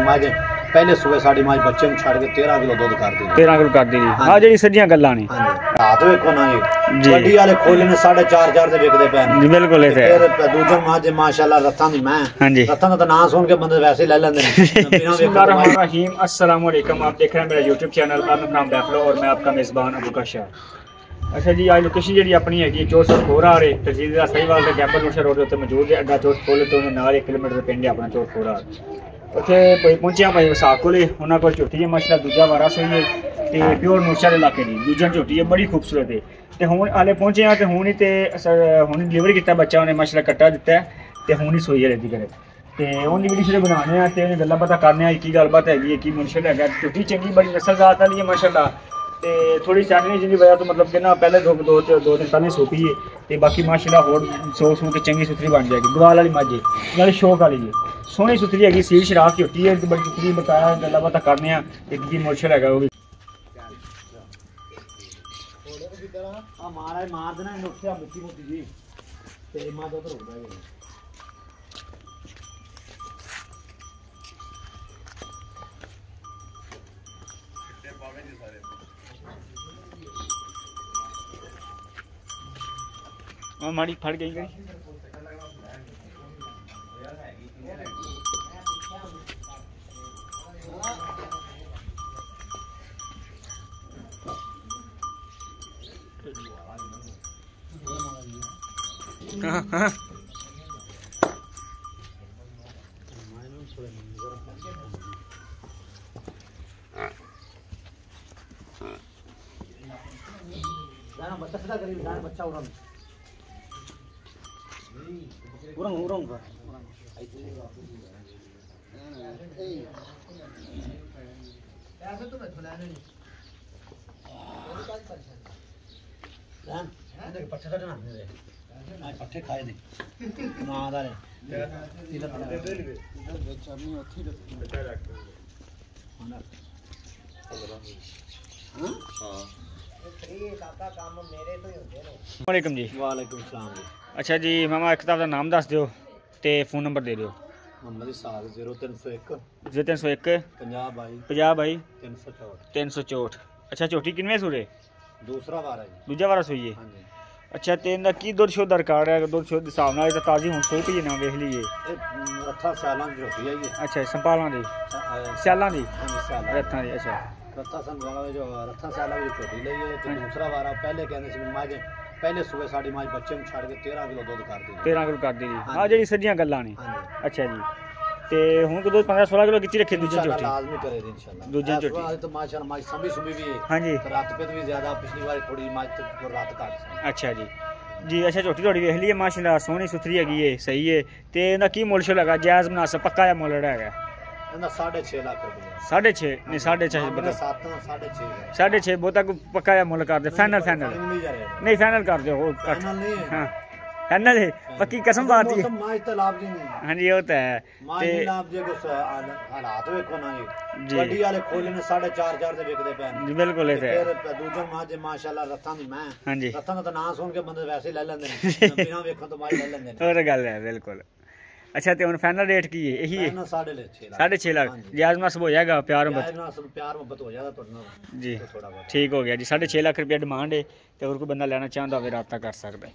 माज पहले सुबह साड़ी माज बच्चे छड़ के 13 किलो दूध कर दी 13 किलो कर दी हां जेडी सजियां गल्लां ने हां रात वेखो ना जी बड़ी वाले खोले ने 4.5 दे विकदे पैन जी बिल्कुल है फिर दूजा माज माशाल्लाह रत्तां दी मैं रत्तां दा नाम सुन के बंदे वैसे ले लेंदे ने बिस्मिल्लाहिर्रहमानिर्रहीम अस्सलाम वालेकुम आप देख रहे हैं मेरा YouTube चैनल अर्न फ्रॉम बैफलो और मैं आपका मेज़बान अबू काशार। अच्छा जी आज लोकेशन जी अपनी है चोट सर खोरा आ रहे तहसील का सहीवाल के गैबर नोशा रोड उत्ते मौजूद है अड्डा चोट खोले तो नाल 1 किलोमीटर पिंड है अपना चोट खोरा उत्थे पहुंचे भाई विसाख को उन्होंने को झोटी है माशाल्लाह दूजा वारा सोई है तो प्योर नोशा के इलाके की दूजा झोटी है बड़ी खूबसूरत है तो हुण आले पहुंचे हैं तो हुण ही हुण डिलीवर किया बच्चा उन्हें माशाल्लाह कट्टा दिता है तो हुण ही सोई है रेडी करे तो उन्हें वीडियो बनाने तो गल्लां बातां करने की गलबात हैगी की मुंशल है झोटी चंगी बड़ी नस्ल जात वाली है माशाल्लाह तो थोड़ी सैटनी जिंदी वजह तो मतलब कि ना पहले दो दिन पहले सोपी है तो बाकी माशाल्लाह होर सो के चंगी सुथरी बन जाएगी गुवाल वाली मज है नाले शौक वाली है सोहनी सुथरी हैगी सील शराब झोटी है बड़ी सुथरी बताया गल्लां बातां करने एक की मुंशल है वो भी मार देना मुक्की मोटी जी ते मां तो हो जाएगी माड़ी फट गई हाँ बच्चा उरंग ऐसे तो मैं खुला नहीं पट्ठे कटना आज पट्ठे खाए ने मां दा ने तिला बेच अपनी ओथी बेटा रख हां हां वालेकुम जी वालेकुम सलाम जी। अच्छा जी मामा एक किताब का नाम दस दियो ते फोन नंबर दे दियो मोहम्मद इसाक 0301 50 22 364। अच्छा झोटी किनवे सूरे दूसरा वार है दूजा वार सोई है हां जी। अच्छा ते इनदा की दुध शुद्ध रिकॉर्ड है दुध शुद्ध हिसाब नाल ते ताजी हुन सो पी ना देख लीजिए रत्था सालां दी झोटी है ये अच्छा संपालां दी सालां दी हां जी सालां रत्था दी अच्छा रत्था सन वाला जो रत्था सालां की झोटी लई है ते दूसरा वारा पहले कहंदे सी माज पहले सुबह साड़ी माज बच्चे छड़ के 13 किलो दूध कर दी 13 किलो कर दी हां जेडी सजियां गल्लां ने अच्छा जी ते हुन को 15-16 किलो किची रखे दूजी झोटी लाजमी करे दी इंशाल्लाह दूजी झोटी आज तो माशाल्लाह माज संभी सुभी भी है हां जी रात पे भी ज्यादा पिछली बार थोड़ी माज तो रात काट अच्छा जी जी। अच्छा झोटी थोड़ी देख ली माशाल्लाह सोहनी सुथरी हैगी है सही है ते इनदा की मुल शो लगा जायज मुनासिब पक्का या मुल हैगा 6.5 लाख रुपए 6.5 नहीं 6.5 बता 6.5 बहुता को पक्का या मुल कर दे फाइनल नहीं फाइनल कर दो हां फाइनल है पक्की कसम बात है माज तो लाभ जी नहीं हां जी वो तो है माज लाभ जे को हालात देखो ना जी बड़ी वाले खोले ने 4.5 दे विकदे पैन जी बिल्कुल है फिर दूजा माज माशाल्लाह रत्तां दी मैं हां जी रत्तां दा नाम सुन के बंदे वैसे ले लेंदे ने बिना वेखण तो माज ले लेंदे ने और गल है बिल्कुल। अच्छा तो हुन फाइनल रेट की है यही है 6.5 लाख जायज मुनासिब हो जाएगा प्यार मोहब्बत हो जाएगा तो जी ठीक हो गया जी 6.5 लाख रुपया डिमांड है तो और कोई बंदा लेना चाहता हो राब्ता कर सकता है।